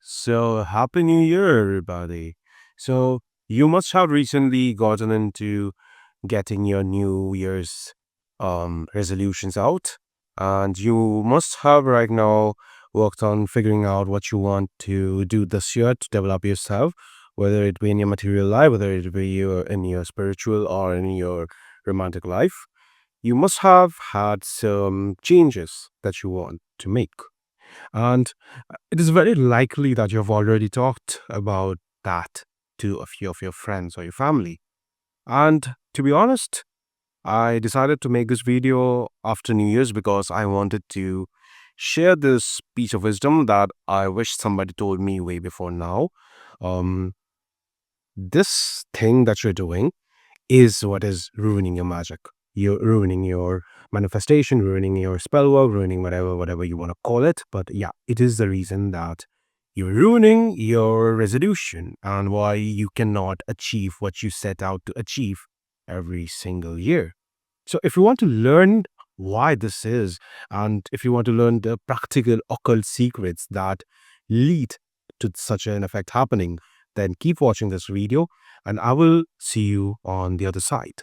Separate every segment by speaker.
Speaker 1: So, Happy New Year, everybody. So, you must have recently gotten into getting your New Year's resolutions out, and you must have right now worked on figuring out what you want to do this year to develop yourself, whether it be in your material life, whether it be in your spiritual or in your romantic life. You must have had some changes that you want to make. And it is very likely that you've already talked about that to a few of your friends or your family. And to be honest, I decided to make this video after New Year's because I wanted to share this piece of wisdom that I wish somebody told me way before now. Um, this thing that you're doing is what is ruining your magic. You're ruining your manifestation, ruining your spell work, ruining whatever you want to call it. But yeah, it is the reason that you're ruining your resolution and why you cannot achieve what you set out to achieve every single year. So if you want to learn why this is, and if you want to learn the practical occult secrets that lead to such an effect happening, then keep watching this video and I will see you on the other side.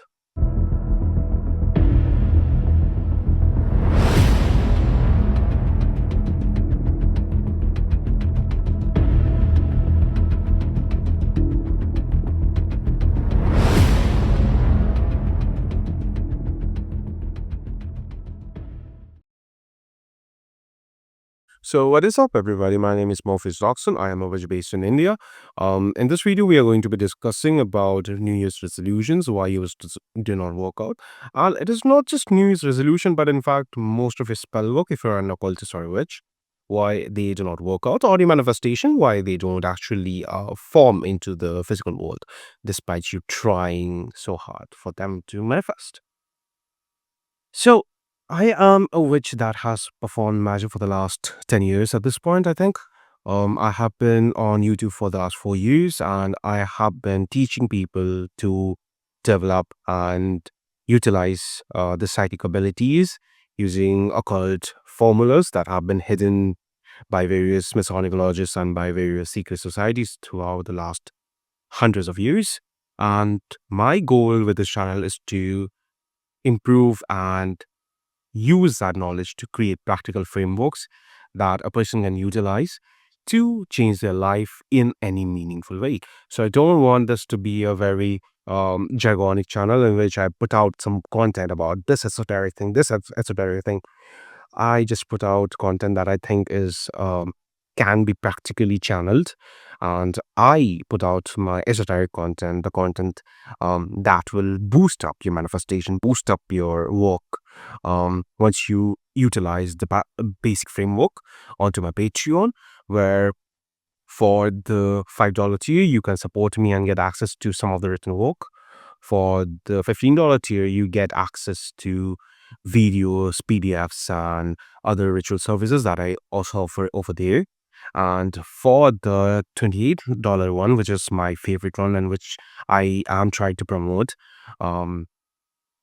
Speaker 1: So what is up, everybody? My name is Morpheus Darkson. I am based in India. In this video, we are going to be discussing about New Year's resolutions, why yours do not work out. And it is not just New Year's resolution, but in fact, most of your spell work, if you're an occultist or a witch, why they do not work out, or the manifestation, why they don't actually form into the physical world, despite you trying so hard for them to manifest. So, I am a witch that has performed magic for the last 10 years at this point, I think. I have been on YouTube for the last 4 years and I have been teaching people to develop and utilize the psychic abilities using occult formulas that have been hidden by various Masonic lodges and by various secret societies throughout the last hundreds of years. And my goal with this channel is to improve and use that knowledge to create practical frameworks that a person can utilize to change their life in any meaningful way. So I don't want this to be a very jargonic channel in which I put out some content about this esoteric thing, this esoteric thing. I just put out content that I think is can be practically channeled, and I put out my esoteric content, the content that will boost up your manifestation, boost up your work. Once you utilize the basic framework onto my Patreon, where for the $5 tier, you can support me and get access to some of the written work. For the $15 tier, you get access to videos, PDFs, and other ritual services that I also offer over there. And for the $28 one, which is my favorite one and which I am trying to promote, um,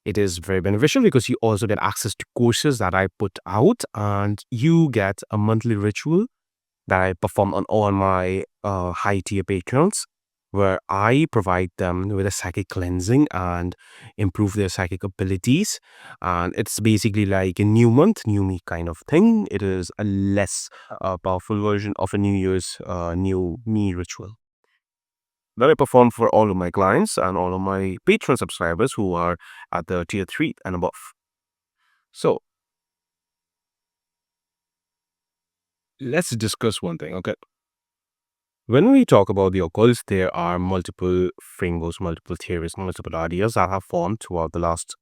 Speaker 1: it is very beneficial because you also get access to courses that I put out and you get a monthly ritual that I perform on all my high tier patrons, where I provide them with a psychic cleansing and improve their psychic abilities. And it's basically like a new month, new me kind of thing. It is a less powerful version of a New Year's new me ritual that I perform for all of my clients and all of my patron subscribers who are at the tier 3 and above. So let's discuss one thing, okay? When we talk about the occult, there are multiple frameworks, multiple theories, multiple ideas that have formed throughout the last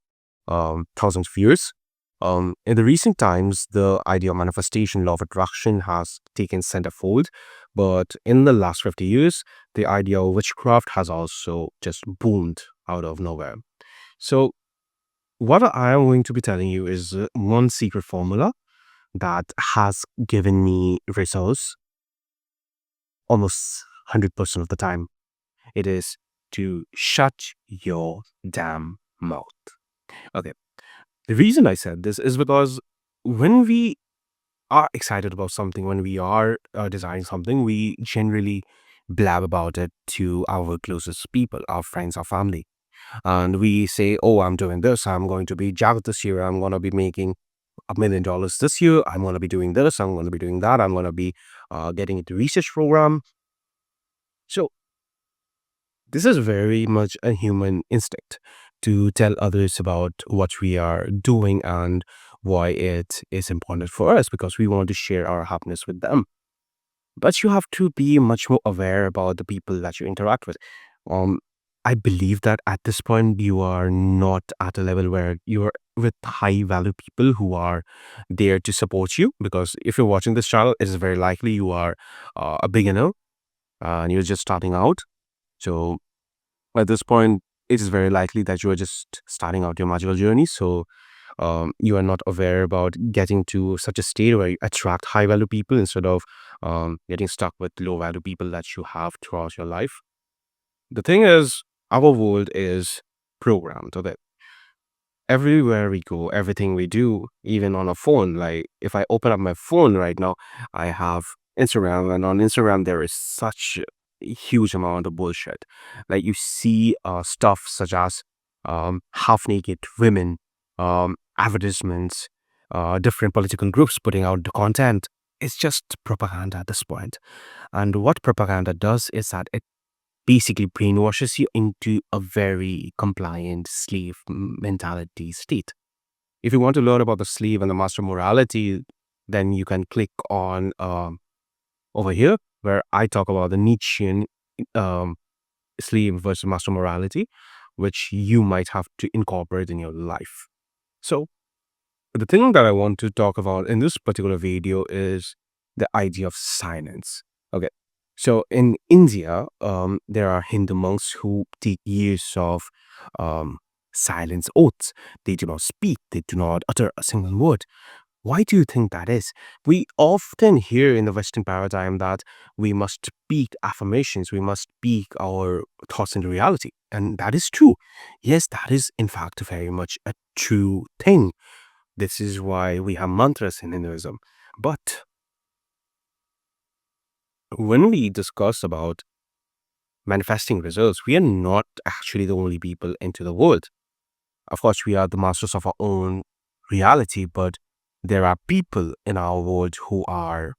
Speaker 1: thousands of years. In the recent times, the idea of manifestation, law of attraction has taken centerfold. But in the last 50 years, the idea of witchcraft has also just boomed out of nowhere. So, what I am going to be telling you is one secret formula that has given me results almost 100% of the time. It is to shut your damn mouth. Okay. The reason I said this is because when we are excited about something, when we are designing something, we generally blab about it to our closest people, our friends, our family. And we say, oh, I'm doing this. I'm going to be jacked this year. I'm going to be making $1 million this year. I'm going to be doing this. I'm going to be doing that. I'm going to be getting into research program. So this is very much a human instinct to tell others about what we are doing and why it is important for us, because we want to share our happiness with them. But you have to be much more aware about the people that you interact with. Um, I believe that at this point, you are not at a level where you're with high value people who are there to support you. Because if you're watching this channel, it is very likely you are a beginner and you're just starting out. So at this point, it is very likely that you are just starting out your magical journey. So you are not aware about getting to such a state where you attract high value people instead of getting stuck with low value people that you have throughout your life. The thing is, our world is programmed so that everywhere we go, everything we do, even on a phone, like if I open up my phone right now, I have Instagram, and on Instagram, there is such a huge amount of bullshit. Like you see stuff such as half naked women, advertisements, different political groups putting out the content. It's just propaganda at this point. And what propaganda does is that it basically brainwashes you into a very compliant slave mentality state. If you want to learn about the slave and the master morality, then you can click on over here where I talk about the Nietzschean um, slave versus master morality, which you might have to incorporate in your life. So, the thing that I want to talk about in this particular video is the idea of silence. Okay. So in India, there are Hindu monks who take years of silence oaths. They do not speak, they do not utter a single word. Why do you think that is? We often hear in the Western paradigm that we must speak affirmations, we must speak our thoughts into reality. And that is true. Yes, that is in fact very much a true thing. This is why we have mantras in Hinduism. But when we discuss about manifesting results, we are not actually the only people into the world. Of course, we are the masters of our own reality, but there are people in our world who are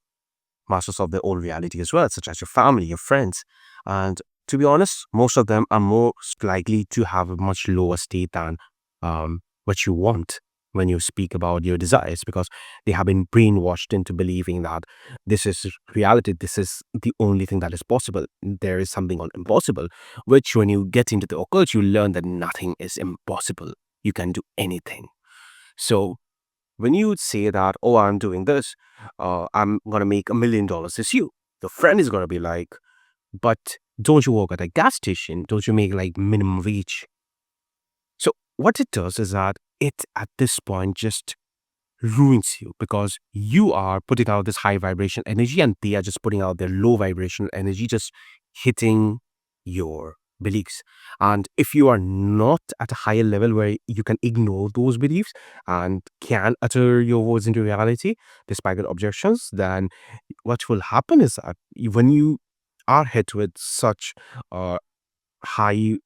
Speaker 1: masters of their own reality as well, such as your family, your friends. And to be honest, most of them are most likely to have a much lower state than what you want when you speak about your desires, because they have been brainwashed into believing that this is reality, this is the only thing that is possible. There is something called impossible, which when you get into the occult, you learn that nothing is impossible. You can do anything. So when you say that, oh, I'm doing this, I'm going to make $1 million this year, the friend is going to be like, but don't you work at a gas station? Don't you make like minimum wage? So what it does is that it at this point just ruins you, because you are putting out this high vibration energy and they are just putting out their low vibration energy, just hitting your beliefs. And if you are not at a higher level where you can ignore those beliefs and can utter your words into reality despite the objections, then what will happen is that when you are hit with such high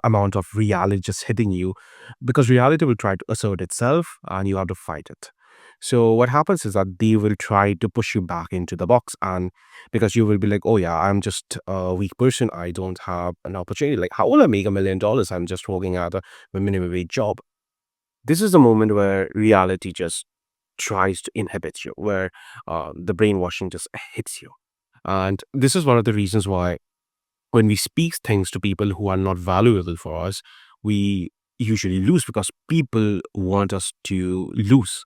Speaker 1: amount of reality just hitting you, because reality will try to assert itself and you have to fight it. So what happens is that they will try to push you back into the box, and because you will be like, oh yeah, I'm just a weak person, I don't have an opportunity, like how will I make $1 million? I'm just working at a minimum wage job. This is the moment where reality just tries to inhibit you, where the brainwashing just hits you. And this is one of the reasons why when we speak things to people who are not valuable for us, we usually lose, because people want us to lose.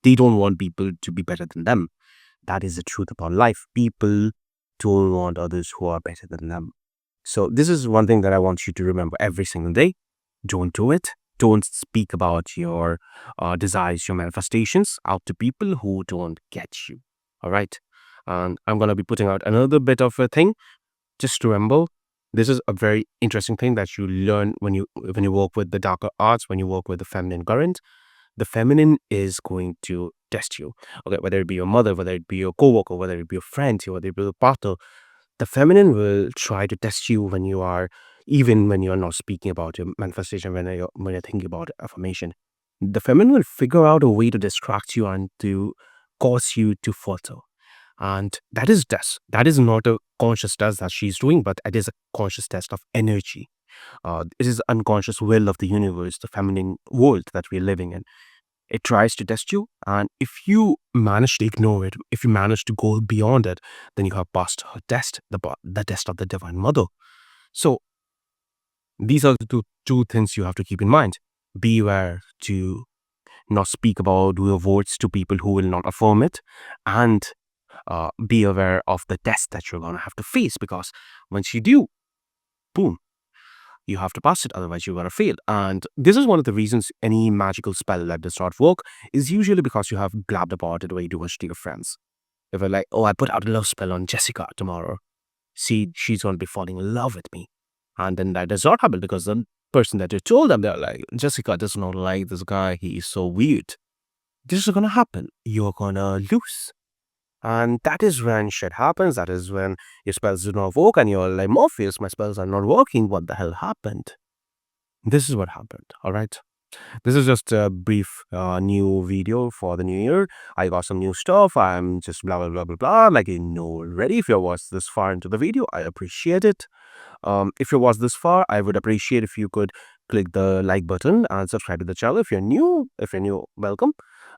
Speaker 1: They don't want people to be better than them. That is the truth about life. People don't want others who are better than them. So, this is one thing that I want you to remember every single day. Don't do it. Don't speak about your desires, your manifestations out to people who don't get you. All right. And I'm going to be putting out another bit of a thing. Just remember, this is a very interesting thing that you learn when you work with the darker arts, when you work with the feminine current. The feminine is going to test you. Okay, whether it be your mother, whether it be your coworker, whether it be your friend, whether it be your partner, the feminine will try to test you when you are, even when you're not speaking about your manifestation, when you're thinking about affirmation. The feminine will figure out a way to distract you and to cause you to falter. And that is test. That is not a conscious test that she's doing, but it is a conscious test of energy. It is the unconscious will of the universe, the feminine world that we're living in. It tries to test you, and if you manage to ignore it, if you manage to go beyond it, then you have passed her test, the test of the Divine Mother. So these are the two things you have to keep in mind. Beware to not speak about your words to people who will not affirm it, and be aware of the test that you're going to have to face, because once you do, boom, you have to pass it, otherwise you're going to fail. And this is one of the reasons any magical spell that does not work is usually because you have blabbed about it way too much to your friends. If you're like, oh, I put out a love spell on Jessica tomorrow, see, she's going to be falling in love with me. And then that does not happen, because the person that you told them, they're like, Jessica does not like this guy, he is so weird. This is going to happen. You're going to lose. And that is when shit happens. That is when your spells do not work and you're like, Morpheus, my spells are not working. What the hell happened? This is what happened. All right. This is just a brief new video for the new year. I got some new stuff. I'm just blah, blah, blah, blah, blah. Like you know already. If you watched this far into the video, I appreciate it. If you watched this far, I would appreciate if you could click the like button and subscribe to the channel. If you're new, welcome.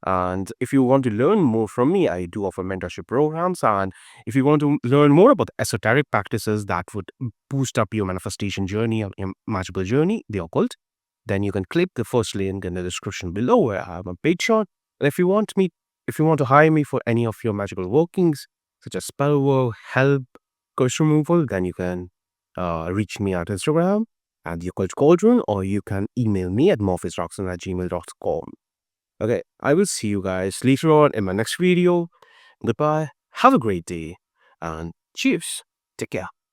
Speaker 1: And if you want to learn more from me, I do offer mentorship programs. And if you want to learn more about esoteric practices that would boost up your manifestation journey or your magical journey, the occult, then you can click the first link in the description below where I have a Patreon. And if you want to hire me for any of your magical workings, such as spell work, help, curse removal, then you can reach me at Instagram at the Occult Cauldron, or you can email me at morpheusroxon@gmail.com. Okay, I will see you guys later on in my next video. Goodbye, have a great day, and cheers. Take care.